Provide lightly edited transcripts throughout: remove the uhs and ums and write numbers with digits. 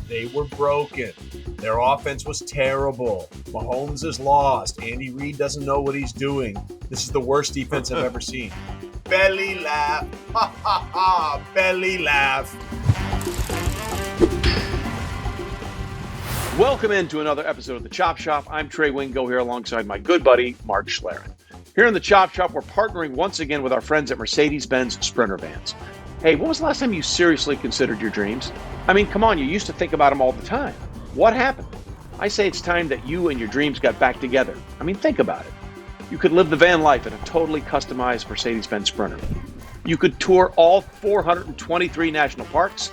They were broken. Their offense was terrible. Mahomes is lost. Andy Reid doesn't know what he's doing. This is the worst defense I've ever seen. Belly laugh. Ha, ha, ha. Belly laugh. Welcome into another episode of The Chop Shop. I'm Trey Wingo here alongside my good buddy, Mark Schlereth. Here in The Chop Shop, we're partnering once again with our friends at Mercedes-Benz Sprinter Vans. Hey, when was the last time you seriously considered your dreams? I mean, come on, you used to think about them all the time. What happened? I say it's time that you and your dreams got back together. I mean, think about it. You could live the van life in a totally customized Mercedes-Benz Sprinter. You could tour all 423 national parks,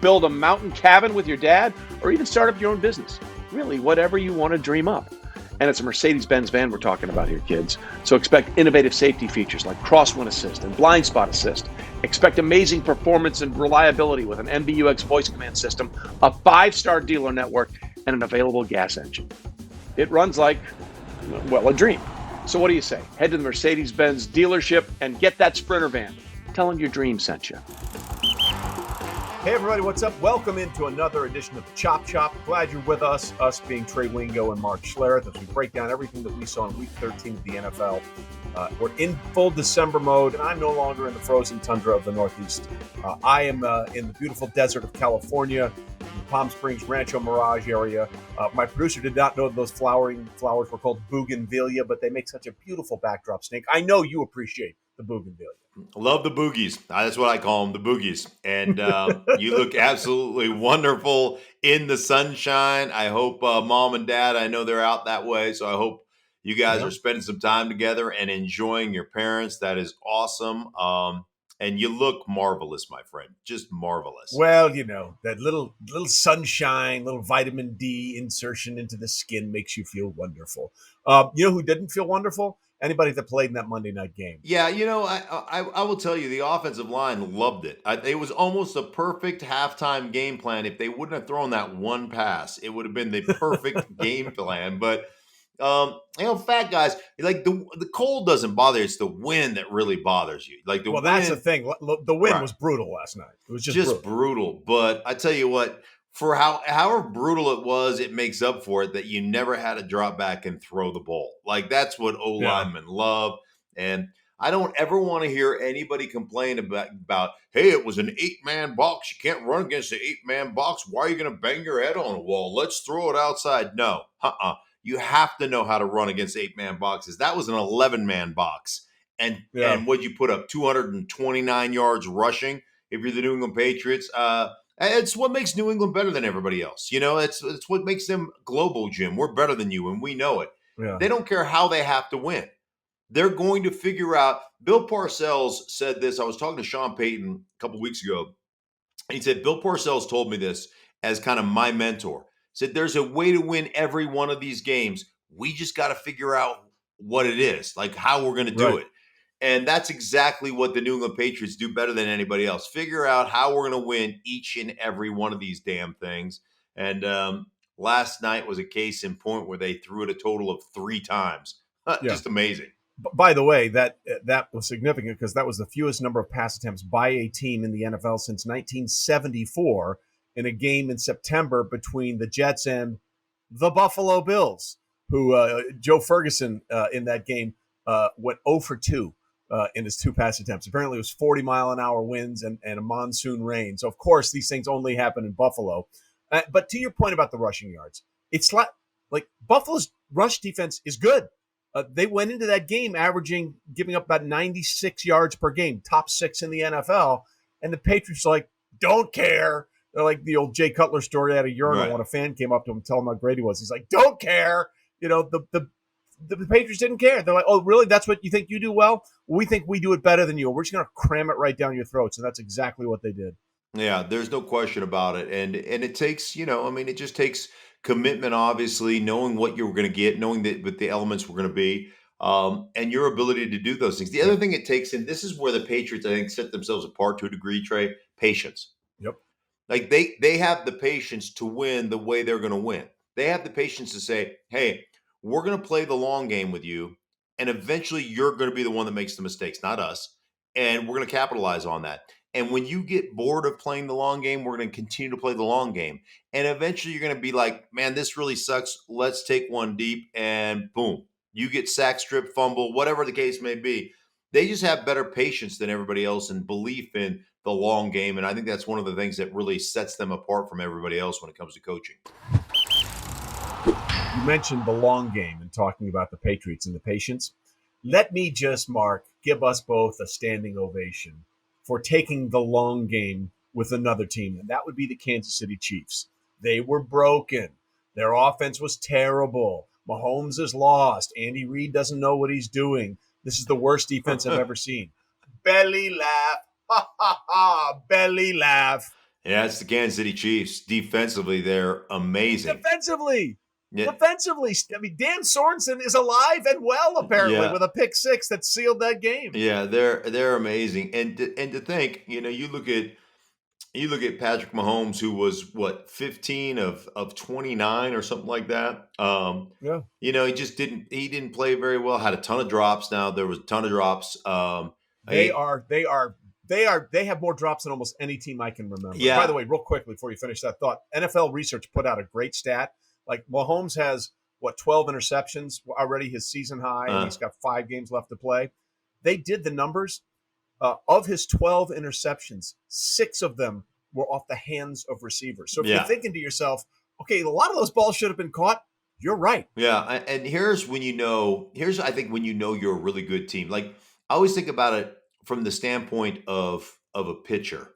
build a mountain cabin with your dad, or even start up your own business. Really, whatever you want to dream up. And it's a Mercedes-Benz van we're talking about here, kids. So expect innovative safety features like crosswind assist and blind spot assist. Expect amazing performance and reliability with an MBUX voice command system, a 5-star dealer network, and an available gas engine. It runs like, well, a dream. So what do you say? Head to the Mercedes-Benz dealership and get that Sprinter van. Tell them your dream sent you. Hey everybody, what's up? Welcome into another edition of the Chop Shop. Glad you're with us being Trey Wingo and Mark Schlereth, as we break down everything that we saw in Week 13 of the NFL. We're in full December mode, and I'm no longer in the frozen tundra of the Northeast. I am in the beautiful desert of California, in the Palm Springs Rancho Mirage area. My producer did not know those flowers were called bougainvillea, but they make such a beautiful backdrop, Snake. I know you appreciate the bougainvillea. Love the boogies. That's what I call them, the boogies. And you look absolutely wonderful in the sunshine. I hope mom and dad, I know they're out that way, so I hope you guys are spending some time together and enjoying your parents. That is awesome. And you look marvelous, my friend. Just marvelous. Well, you know, that little sunshine, little vitamin D insertion into the skin makes you feel wonderful. You know who didn't feel wonderful? Anybody that played in that Monday night game. Yeah, you know, I will tell you, the offensive line loved it. It was almost a perfect halftime game plan. If they wouldn't have thrown that one pass, it would have been the perfect game plan. But fat guys, like the cold doesn't bother you. It's the wind that really bothers you. Like well, that's the thing. The wind was brutal last night. It was just brutal. But I tell you what, for however brutal it was, it makes up for it that you never had to drop back and throw the ball. Like that's what O-linemen love. And I don't ever want to hear anybody complain about, hey, it was an 8-man box. You can't run against an 8-man box. Why are you going to bang your head on a wall? Let's throw it outside. No, You have to know how to run against 8-man boxes. That was an 11-man box. And what'd you put up? 229 yards rushing if you're the New England Patriots. It's what makes New England better than everybody else. You know, it's what makes them global, Jim. We're better than you, and we know it. Yeah. They don't care how they have to win. They're going to figure out. Bill Parcells said this. I was talking to Sean Payton a couple weeks ago, and he said, Bill Parcells told me this as kind of my mentor. Said, there's a way to win every one of these games. We just got to figure out what it is, like how we're going to do it. And that's exactly what the New England Patriots do better than anybody else. Figure out how we're going to win each and every one of these damn things. And last night was a case in point where they threw it a total of 3 times. Just amazing. By the way, that was significant because that was the fewest number of pass attempts by a team in the NFL since 1974 in a game in September between the Jets and the Buffalo Bills, who Joe Ferguson in that game went 0 for 2. In his 2 pass attempts. Apparently it was 40-mile-an-hour winds and a monsoon rain. So, of course, these things only happen in Buffalo. But to your point about the rushing yards, it's like Buffalo's rush defense is good. They went into that game giving up about 96 yards per game, top 6 in the NFL. And the Patriots are like, don't care. They're like the old Jay Cutler story out of urinal when a fan came up to him and told him how great he was. He's like, don't care. You know, the Patriots didn't care. They're like, oh, really? That's what you think you do well? We think we do it better than you. We're just going to cram it right down your throats. And that's exactly what they did. Yeah, there's no question about it. And it takes, it just takes commitment, obviously, knowing what you're going to get, knowing what the elements were going to be, and your ability to do those things. The other thing it takes, and this is where the Patriots, I think, set themselves apart to a degree, Trey, patience. Yep. Like they have the patience to win the way they're going to win. They have the patience to say, hey, we're going to play the long game with you, and eventually you're going to be the one that makes the mistakes, not us, and we're going to capitalize on that. And when you get bored of playing the long game, we're going to continue to play the long game. And eventually you're going to be like, man, this really sucks. Let's take one deep, and boom, you get sack, strip, fumble, whatever the case may be. They just have better patience than everybody else and belief in the long game. And I think that's one of the things that really sets them apart from everybody else when it comes to coaching. You mentioned the long game and talking about the Patriots and the patience. Let me just, Mark, give us both a standing ovation for taking the long game with another team, and that would be the Kansas City Chiefs. They were broken. Their offense was terrible. Mahomes is lost. Andy Reid doesn't know what he's doing. This is the worst defense I've ever seen. Belly laugh. Ha, ha, ha. Belly laugh. Yeah, it's the Kansas City Chiefs. Defensively, they're amazing. Defensively, I mean, Dan Sorensen is alive and well, apparently, with a pick six that sealed that game. Yeah, they're amazing. And to think, you look at Patrick Mahomes, who was 15 of 29 or something like that. He didn't play very well. Had a ton of drops. Now there was a ton of drops. They have more drops than almost any team I can remember. Yeah. By the way, real quickly before you finish that thought, NFL Research put out a great stat. Like Mahomes has 12 interceptions already, his season high, and he's got 5 games left to play. They did the numbers. Of his 12 interceptions, 6 of them were off the hands of receivers. So if you're thinking to yourself, okay, a lot of those balls should have been caught, you're right. Yeah, and here's I think when you know you're a really good team. Like, I always think about it from the standpoint of a pitcher.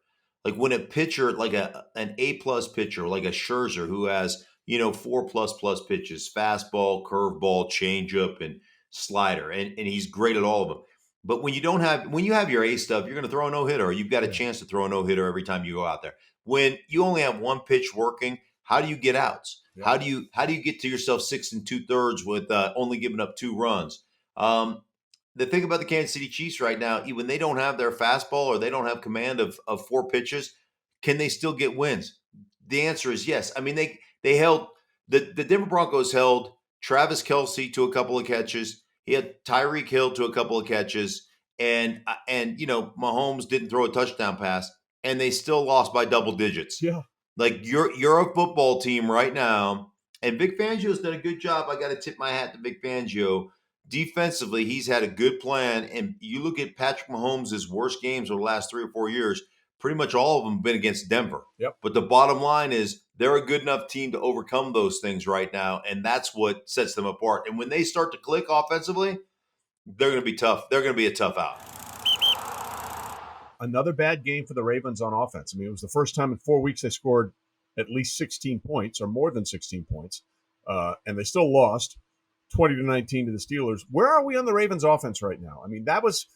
Like when a pitcher, like an A+ pitcher, like a Scherzer, who has 4+ pitches, fastball, curveball, changeup, and slider, and he's great at all of them. But when you have your A stuff, you're going to throw a no-hitter, or you've got a chance to throw a no-hitter every time you go out there. When you only have one pitch working, how do you get outs? Yeah. How do you get to yourself 6 2/3 with only giving up 2 runs? The thing about the Kansas City Chiefs right now, when they don't have their fastball or they don't have command of 4 pitches, can they still get wins? The answer is yes. I mean, they held the Denver Broncos held Travis Kelce to a couple of catches. He had Tyreek Hill to a couple of catches, and Mahomes didn't throw a touchdown pass, and they still lost by double digits. Yeah, like you're a football team right now, and Vic Fangio's done a good job. I got to tip my hat to Vic Fangio. Defensively, he's had a good plan, and you look at Patrick Mahomes' worst games over the last 3 or 4 years. Pretty much all of them have been against Denver. Yep. But the bottom line is they're a good enough team to overcome those things right now, and that's what sets them apart. And when they start to click offensively, they're going to be tough. They're going to be a tough out. Another bad game for the Ravens on offense. I mean, it was the first time in 4 weeks they scored at least 16 points or more than 16 points, and they still lost 20-19 to the Steelers. Where are we on the Ravens offense right now? I mean, that was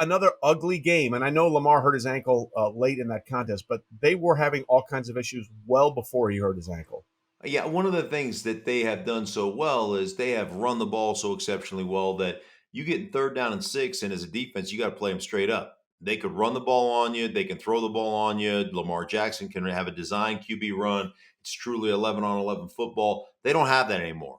another ugly game. And I know Lamar hurt his ankle late in that contest, but they were having all kinds of issues well before he hurt his ankle. Yeah, one of the things that they have done so well is they have run the ball so exceptionally well that you get in 3rd down and 6, and as a defense, you got to play them straight up. They could run the ball on you. They can throw the ball on you. Lamar Jackson can have a design QB run. It's truly 11-on-11 football. They don't have that anymore.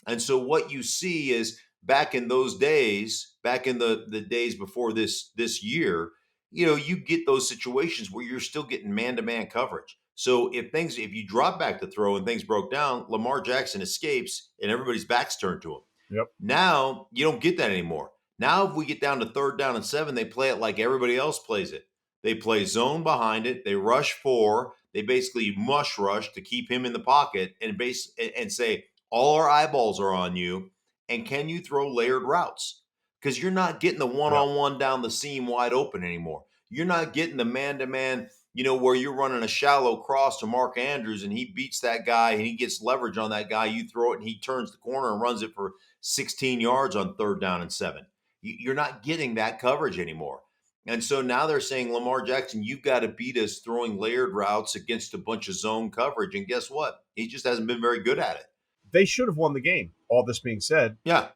And so what you see is back in those days, back in the days before this year, you get those situations where you're still getting man-to-man coverage. So if you drop back to throw and things broke down, Lamar Jackson escapes and everybody's back's turned to him. Yep. Now you don't get that anymore. Now if we get down to 3rd down and 7, they play it like everybody else plays it. They play zone behind it. They rush 4. They basically mush rush to keep him in the pocket and say, all our eyeballs are on you, and can you throw layered routes? Because you're not getting the one-on-one down the seam wide open anymore. You're not getting the man-to-man, where you're running a shallow cross to Mark Andrews, and he beats that guy, and he gets leverage on that guy. You throw it, and he turns the corner and runs it for 16 yards on 3rd down and 7. You're not getting that coverage anymore. And so now they're saying, Lamar Jackson, you've got to beat us throwing layered routes against a bunch of zone coverage. And guess what? He just hasn't been very good at it. They should have won the game. All this being said, yeah,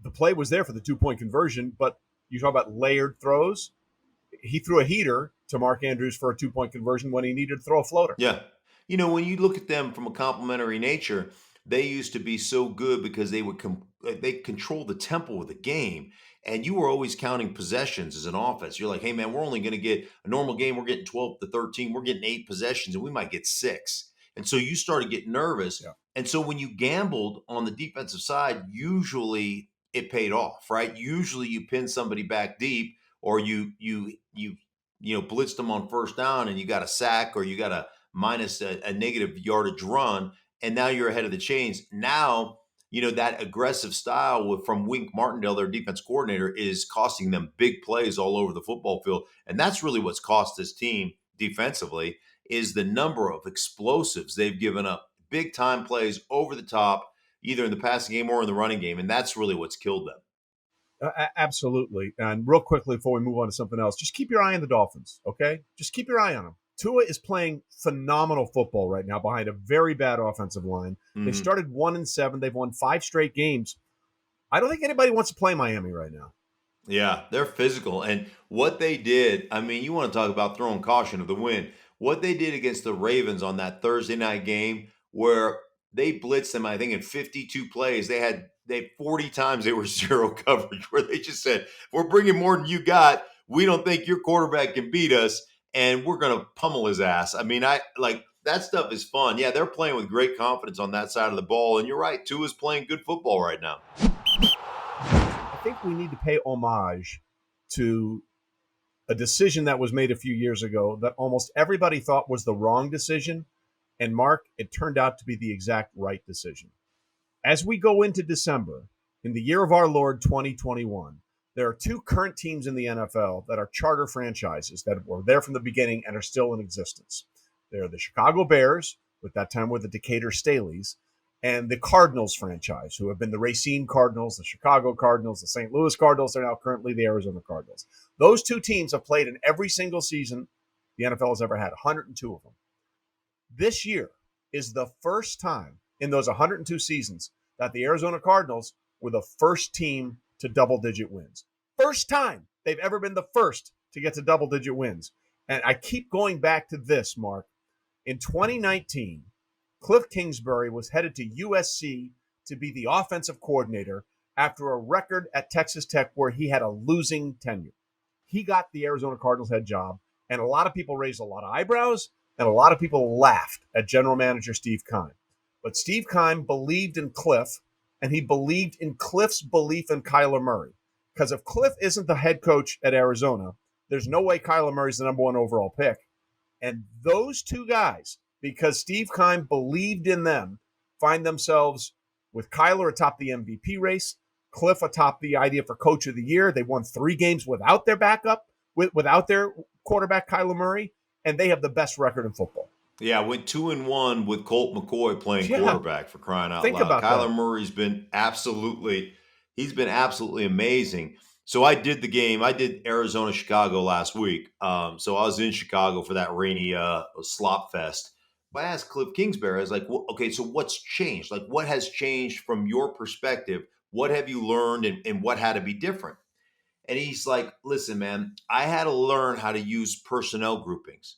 the play was there for the 2-point conversion, but you talk about layered throws. He threw a heater to Mark Andrews for a 2-point conversion when he needed to throw a floater. Yeah. When you look at them from a complimentary nature, they used to be so good because they would they control the tempo of the game. And you were always counting possessions as an offense. You're like, hey, man, we're only going to get a normal game. We're getting 12 to 13. We're getting 8 possessions, and we might get 6. And so you started getting nervous. Yeah. And so when you gambled on the defensive side, usually it paid off, right? Usually you pin somebody back deep, or you blitzed them on first down and you got a sack, or you got a minus a negative yardage run, and now you're ahead of the chains. Now, that aggressive style from Wink Martindale, their defense coordinator, is costing them big plays all over the football field. And that's really what's cost this team defensively, is the number of explosives they've given up, big time plays over the top, either in the passing game or in the running game. And that's really what's killed them. Absolutely. And real quickly before we move on to something else, just keep your eye on the Dolphins, okay? Just keep your eye on them. Tua is playing phenomenal football right now behind a very bad offensive line. Mm-hmm. They started 1-7. They've won 5 straight games. I don't think anybody wants to play Miami right now. Yeah, they're physical. And what they did, I mean, you want to talk about throwing caution to the wind. What they did against the Ravens on that Thursday night game, where they blitzed them, I think, in 52 plays. They 40 times they were zero coverage, where they just said, we're bringing more than you got. We don't think your quarterback can beat us, and we're going to pummel his ass. I mean, that stuff is fun. Yeah, they're playing with great confidence on that side of the ball. And you're right, Tua's playing good football right now. I think we need to pay homage to a decision that was made a few years ago that almost everybody thought was the wrong decision. And Mark, it turned out to be the exact right decision. As we go into December, in the year of our Lord 2021, there are 2 current teams in the NFL that are charter franchises that were there from the beginning and are still in existence. They're the Chicago Bears, with that time with the Decatur Staleys, and the Cardinals franchise, who have been the Racine Cardinals, the Chicago Cardinals, the St. Louis Cardinals. They're now currently the Arizona Cardinals. Those 2 teams have played in every single season the NFL has ever had, 102 of them. This year is the first time in those 102 seasons that the Arizona Cardinals were the first team to double-digit wins. First time they've ever been the first to get to double-digit wins. And I keep going back to this, Mark. In 2019, Kliff Kingsbury was headed to USC to be the offensive coordinator after a record at Texas Tech where he had a losing tenure. He got the Arizona Cardinals head job, and a lot of people raised a lot of eyebrows, and a lot of people laughed at general manager Steve Keim. But Steve Keim believed in Kliff, and he believed in Kliff's belief in Kyler Murray. Because if Kliff isn't the head coach at Arizona, there's no way Kyler Murray's the number 1 overall pick. And those 2 guys, because Steve Keim believed in them, find themselves with Kyler atop the MVP race, Kliff atop the idea for Coach of the Year. They won 3 games without their backup, without their quarterback, Kyler Murray, and they have the best record in football. Yeah, went 2-1 with Colt McCoy playing quarterback, for crying out Think loud. about Kyler that. Murray's been absolutely amazing. So I did the game. I did Arizona Chicago last week. So I was in Chicago for that rainy slop fest. But I asked Kliff Kingsbury, I was like, well, okay, so what's changed? Like, what has changed from your perspective? What have you learned, and what had to be different? And he's like, listen, man, I had to learn how to use personnel groupings.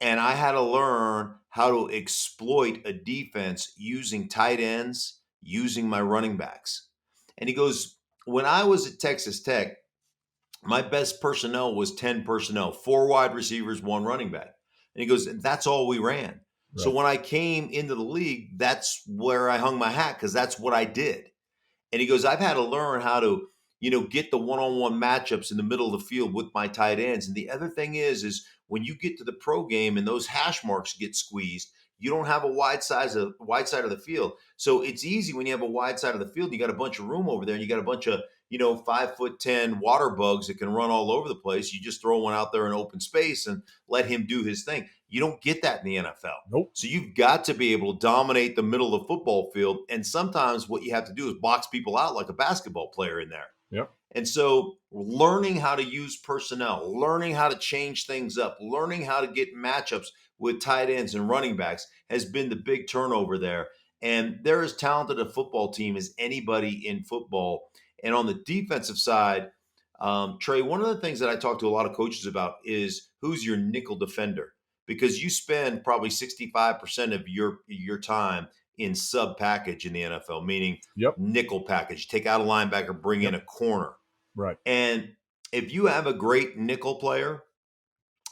And I had to learn how to exploit a defense using tight ends, using my running backs. And he goes, when I was at Texas Tech, my best personnel was 10 personnel, 4 wide receivers, 1 running back. And he goes, that's all we ran. Right. So when I came into the league, that's where I hung my hat, because that's what I did. And he goes, I've had to learn how to, get the one-on-one matchups in the middle of the field with my tight ends. And the other thing is when you get to the pro game and those hash marks get squeezed, you don't have a wide side of the field. So it's easy when you have a wide side of the field. You got a bunch of room over there, and you got a bunch of, 5'10" water bugs that can run all over the place. You just throw one out there in open space and let him do his thing. You don't get that in the NFL. Nope. So you've got to be able to dominate the middle of the football field. And sometimes what you have to do is box people out like a basketball player in there. Yep. And so learning how to use personnel, learning how to change things up, learning how to get matchups with tight ends and running backs has been the big turnover there. And they're as talented a football team as anybody in football. And on the defensive side, Trey, one of the things that I talk to a lot of coaches about is who's your nickel defender, because you spend probably 65% of your time in sub package in the NFL, meaning Yep. nickel package. Take out a linebacker, bring in a corner. Right. And if you have a great nickel player,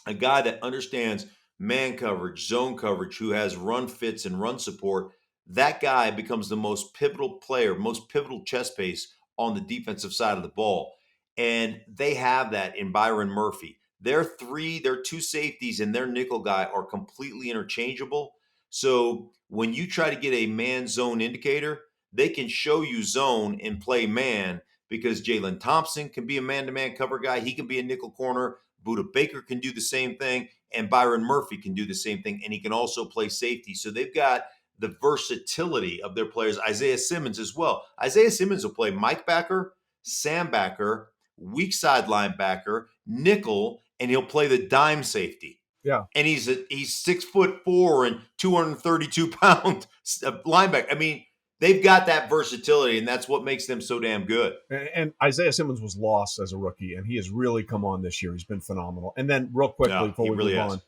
a guy that understands man coverage, zone coverage, who has run fits and run support, that guy becomes the most pivotal player, most pivotal chess piece on the defensive side of the ball. And they have that in Byron Murphy. Their two safeties and their nickel guy are completely interchangeable. So when you try to get a man zone indicator, they can show you zone and play man, because Jalen Thompson can be a man-to-man cover guy. He can be a nickel corner. Budda Baker can do the same thing, and Byron Murphy can do the same thing, and he can also play safety. So they've got the versatility of their players. Isaiah Simmons as well. Isaiah Simmons will play Mike backer, Sam backer, weak side linebacker, nickel, and he'll play the dime safety. Yeah. And he's 6'4" and 232 pound linebacker. I mean, they've got that versatility, and that's what makes them so damn good. And Isaiah Simmons was lost as a rookie, and he has really come on this year. He's been phenomenal. And then real quickly before we move on,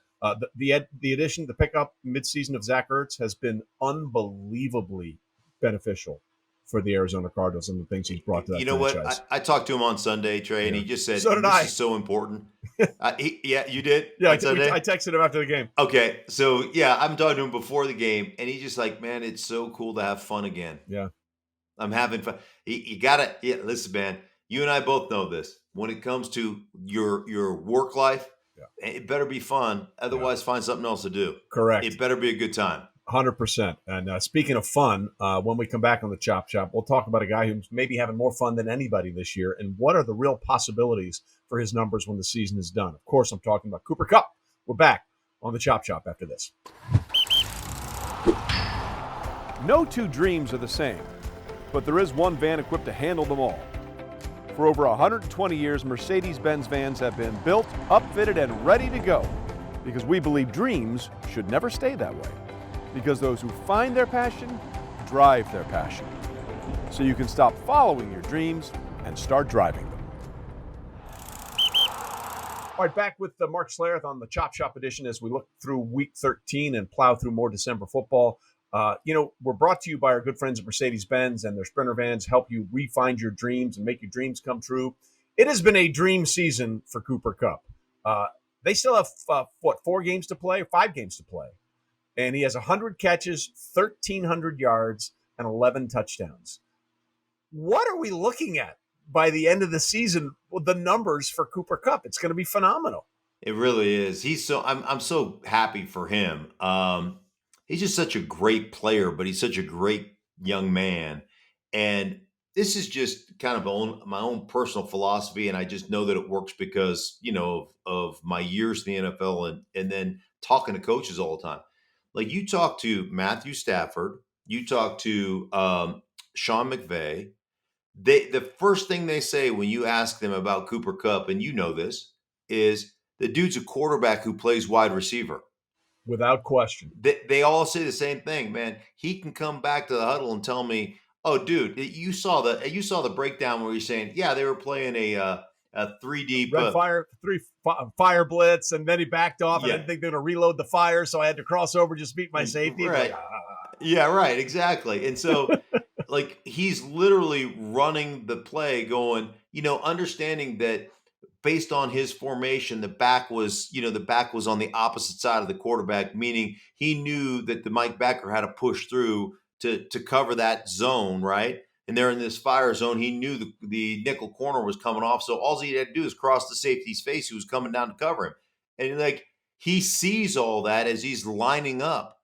the addition, the pickup midseason of Zach Ertz has been unbelievably beneficial for the Arizona Cardinals and the things he's brought to that franchise. You know what? I talked to him on Sunday, Trey, and he just said, so did this I. is so important. Yeah, you did? Yeah, I texted him after the game. Okay, so yeah, I'm talking to him before the game, and he's just like, man, it's so cool to have fun again. Yeah. I'm having fun. You gotta, listen, man, you and I both know this. When it comes to your work life, it better be fun. Otherwise, find something else to do. Correct. It better be a good time. 100%. And speaking of fun, when we come back on the Chop Shop, we'll talk about a guy who's maybe having more fun than anybody this year, and what are the real possibilities for his numbers when the season is done. Of course, I'm talking about Cooper Kupp. We're back on the Chop Shop after this. No two dreams are the same, but there is one van equipped to handle them all. For over 120 years, Mercedes-Benz vans have been built, upfitted, and ready to go, because we believe dreams should never stay that way. Because those who find their passion drive their passion. So you can stop following your dreams and start driving them. All right, back with Mark Schlereth on the Chop Shop edition as we look through Week 13 and plow through more December football. We're brought to you by our good friends at Mercedes-Benz, and their Sprinter vans help you refine your dreams and make your dreams come true. It has been a dream season for Cooper Kupp. They still have, 5 games to play? And he has 100 catches, 1,300 yards, and 11 touchdowns. What are we looking at by the end of the season with the numbers for Cooper Kupp? It's going to be phenomenal. It really is. I'm so happy for him. He's just such a great player, but he's such a great young man. And this is just kind of my own personal philosophy, and I just know that it works because, of my years in the NFL and then talking to coaches all the time. Like, you talk to Matthew Stafford, you talk to Sean McVay, the first thing they say when you ask them about Cooper Kupp, and you know this, is the dude's a quarterback who plays wide receiver. Without question. They all say the same thing, man. He can come back to the huddle and tell me, "Oh, dude, you saw the breakdown where you're saying, yeah, they were playing a 3D fire blitz, and then he backed off, and I didn't think they were going to reload the fire, so I had to cross over, just beat my safety." Right. Yeah, right, exactly. And so, like, he's literally running the play, going, understanding that based on his formation, the back was on the opposite side of the quarterback, meaning he knew that the Mike backer had to push through to cover that zone, right? And they're in this fire zone. He knew the nickel corner was coming off, so all he had to do is cross the safety's face who was coming down to cover him. And he sees all that as he's lining up,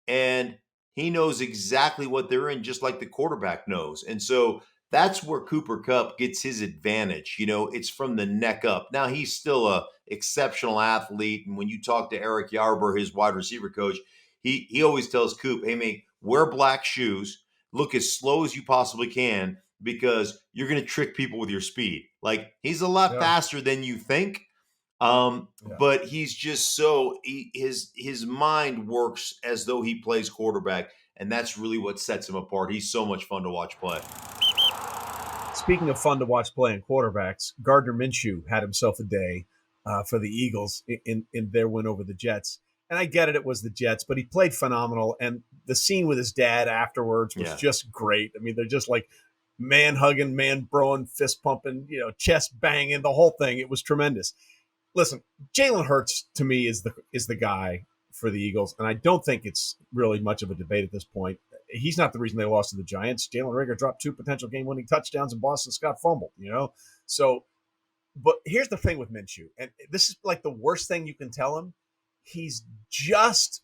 and he knows exactly what they're in, just like the quarterback knows. And so that's where Cooper Kupp gets his advantage. It's from the neck up. Now, he's still a exceptional athlete, and when you talk to Eric Yarber, his wide receiver coach, he always tells Coop, "Hey, mate, wear black shoes. Look as slow as you possibly can, because you're going to trick people with your speed." Like, he's a lot faster than you think. But he's just his mind works as though he plays quarterback. And that's really what sets him apart. He's so much fun to watch play. Speaking of fun to watch playing quarterbacks, Gardner Minshew had himself a day for the Eagles in their win over the Jets. And I get it was the Jets, but he played phenomenal. And the scene with his dad afterwards was just great. I mean, they're just like man hugging, man broing, fist pumping, chest banging, the whole thing. It was tremendous. Listen, Jalen Hurts to me is the guy for the Eagles, and I don't think it's really much of a debate at this point. He's not the reason they lost to the Giants. Jalen Reagor dropped 2 potential game-winning touchdowns, and Boston Scott fumbled. So. But here's the thing with Minshew, and this is like the worst thing you can tell him. He's just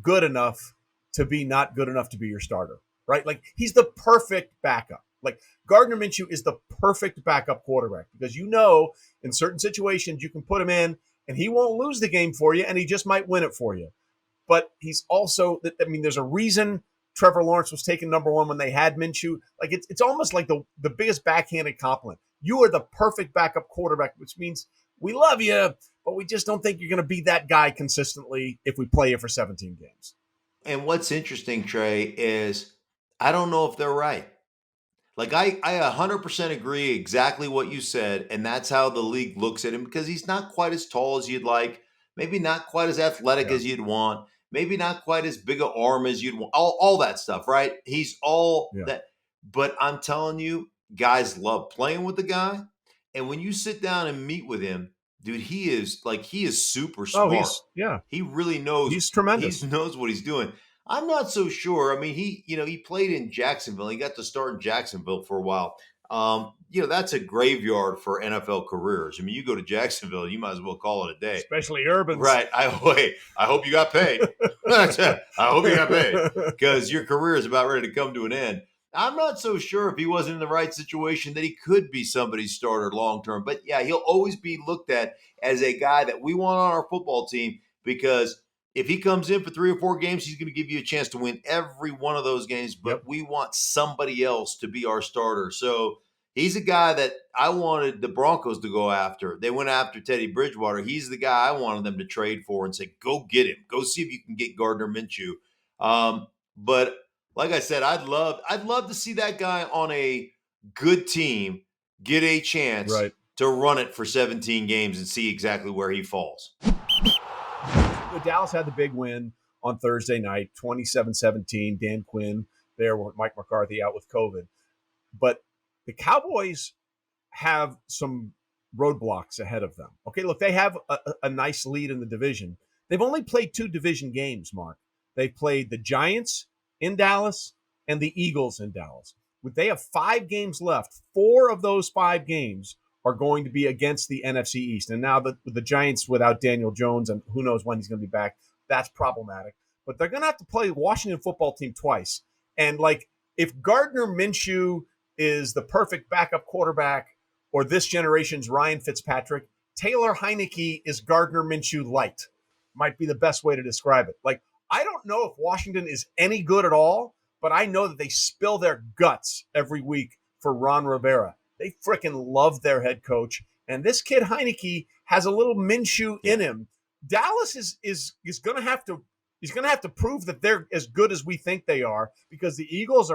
good enough to be not good enough to be your starter, right? Like, he's the perfect backup. Like, Gardner Minshew is the perfect backup quarterback because in certain situations you can put him in and he won't lose the game for you and he just might win it for you. But he's also, there's a reason Trevor Lawrence was taken number 1 when they had Minshew. Like, it's almost like the biggest backhanded compliment. You are the perfect backup quarterback, which means we love you, but we just don't think you're going to be that guy consistently if we play you for 17 games. And what's interesting, Trey, is I don't know if they're right. Like, I 100% agree exactly what you said, and that's how the league looks at him because he's not quite as tall as you'd like, maybe not quite as athletic as you'd want, maybe not quite as big an arm as you'd want, all that stuff, right? He's all that. But I'm telling you, guys love playing with the guy. And when you sit down and meet with him, dude, he is super smart. He really knows. He's tremendous. He knows what he's doing. I'm not so sure. I mean, he played in Jacksonville. He got to start in Jacksonville for a while. That's a graveyard for NFL careers. I mean, you go to Jacksonville, you might as well call it a day. Especially Urban's. Right. I hope you got paid. I hope you got paid because your career is about ready to come to an end. I'm not so sure if he wasn't in the right situation that he could be somebody's starter long-term. But, yeah, he'll always be looked at as a guy that we want on our football team because if he comes in for 3 or 4 games, he's going to give you a chance to win every one of those games. But we want somebody else to be our starter. So he's a guy that I wanted the Broncos to go after. They went after Teddy Bridgewater. He's the guy I wanted them to trade for and say, go get him. Go see if you can get Gardner Minshew. But like I said, I'd love to see that guy on a good team get a chance to run it for 17 games and see exactly where he falls. Dallas had the big win on Thursday night, 27-17. Dan Quinn there with Mike McCarthy out with COVID. But the Cowboys have some roadblocks ahead of them. Okay, look, they have a nice lead in the division. They've only played 2 division games, Mark. They played the Giants in Dallas and the Eagles in Dallas. They have 5 games left. 4 of those 5 games are going to be against the NFC East. And now the Giants without Daniel Jones, and who knows when he's going to be back, that's problematic. But they're going to have to play the Washington football team twice. And, if Gardner Minshew is the perfect backup quarterback or this generation's Ryan Fitzpatrick, Taylor Heineke is Gardner Minshew light. Might be the best way to describe it. I don't know if Washington is any good at all, but I know that they spill their guts every week for Ron Rivera. They freaking love their head coach. And this kid Heineke has a little Minshew in him. Dallas is going to have to prove that they're as good as we think they are because the Eagles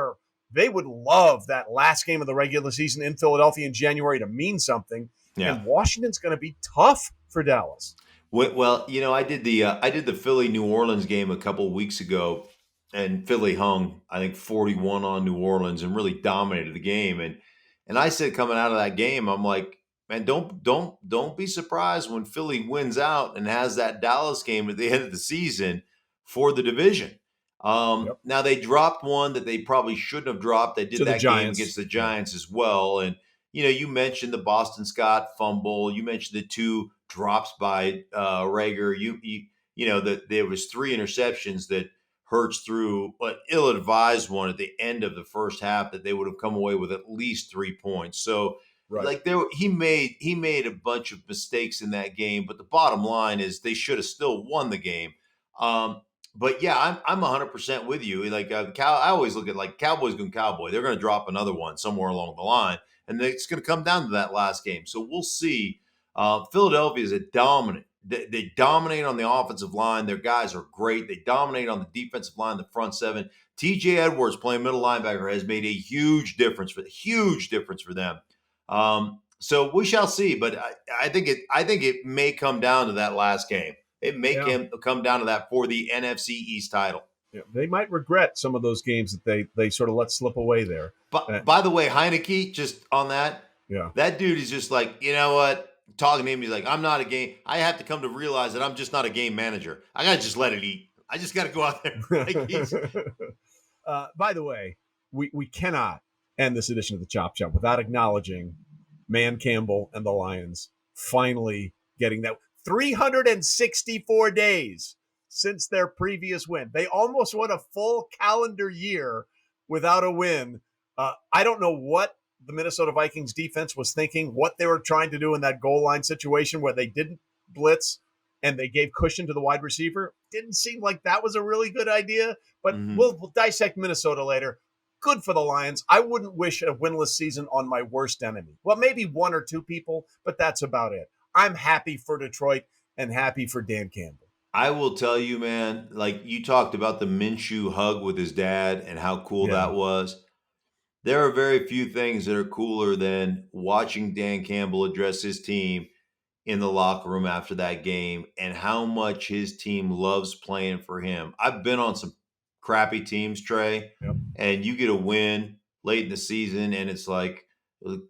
they would love that last game of the regular season in Philadelphia in January to mean something. Yeah. And Washington's going to be tough for Dallas. Well, I did the Philly New Orleans game a couple of weeks ago, and Philly hung, I think, 41 on New Orleans and really dominated the game. And I said coming out of that game, I'm like, man, don't be surprised when Philly wins out and has that Dallas game at the end of the season for the division. Now they dropped one that they probably shouldn't have dropped. They did that game against the Giants as well. And you mentioned the Boston Scott fumble. You mentioned the 2 drops by Reagor. That there was 3 interceptions that Hurts threw an ill-advised one at the end of the first half that they would have come away with at least 3 points. So he made a bunch of mistakes in that game, but the bottom line is they should have still won the game. But yeah, I'm 100% with you. I always look at Cowboys going Cowboy. They're going to drop another one somewhere along the line, and it's going to come down to that last game. So we'll see. Philadelphia is a dominant. They dominate on the offensive line. Their guys are great. They dominate on the defensive line, the front 7. T.J. Edwards playing middle linebacker has made a huge difference for them. So we shall see. But I think it may come down to that last game. It may come down to that for the NFC East title. Yeah, they might regret some of those games that they sort of let slip away there. But by the way, Heineke, just on that, Yeah. that dude is just like, you know what? Talking to him, he's like, I'm not a game. I have to come to realize that I'm just not a game manager. I got to just let it eat. I just got to go out there. By the way, we cannot end this edition of the Chop Chop without acknowledging Dan Campbell and the Lions finally getting that 364 days since their previous win. They almost went a full calendar year without a win. I don't know what the Minnesota Vikings defense was thinking, what they were trying to do in that goal line situation where they didn't blitz and they gave cushion to the wide receiver. Didn't seem like that was a really good idea, but we'll dissect Minnesota later. Good for the Lions. I wouldn't wish a winless season on my worst enemy. Well, maybe one or two people, but that's about it. I'm happy for Detroit and happy for Dan Campbell. I will tell you, man, like you talked about the Minshew hug with his dad and how cool that was. There are very few things that are cooler than watching Dan Campbell address his team in the locker room after that game and how much his team loves playing for him. I've been on some crappy teams, Trey, and you get a win late in the season and it's like,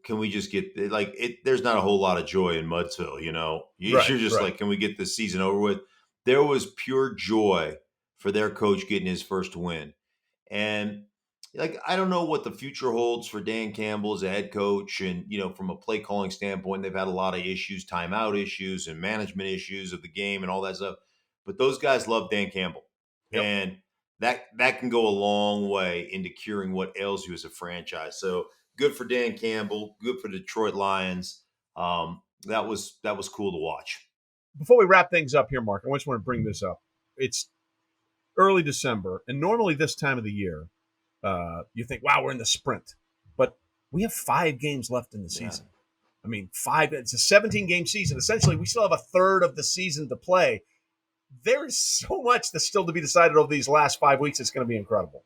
can we just get like it? There's not a whole lot of joy in Mudsville, you know. You're just like, can we get this season over with? There was pure joy for their coach getting his first win. And like, I don't know what the future holds for Dan Campbell as a head coach. And, you know, from a play calling standpoint, they've had a lot of issues, timeout issues and management issues of the game and all that stuff. But those guys love Dan Campbell. And that can go a long way into curing what ails you as a franchise. So good for Dan Campbell, good for Detroit Lions. That was cool to watch. Before we wrap things up here, Mark, I just want to bring this up. It's early December, and normally this time of the year, you think, wow, we're in the sprint. But we have 5 games left in the season. I mean, 5, it's a 17-game season. Essentially, we still have a third of the season to play. There is so much that's still to be decided over these last 5 weeks. It's going to be incredible.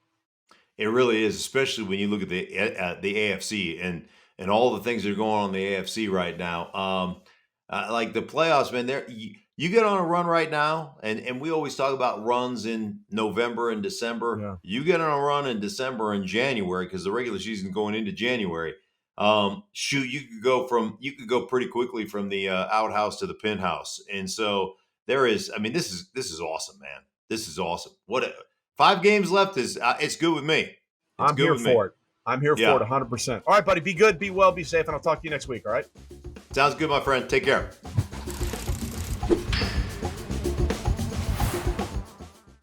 It really is, especially when you look at the AFC and all the things that are going on in the AFC right now. Like the playoffs, man, you get on a run right now, and we always talk about runs in November and December. Yeah. You get on a run in December and January because the regular season going into January. You could go pretty quickly from the outhouse to the penthouse, and so there is. I mean, this is awesome, man. This is awesome. 5 games left is it's good with me. I'm here for it. I'm here for it 100%. All right, buddy. Be good, be well, be safe, and I'll talk to you next week, all right? Sounds good, my friend. Take care.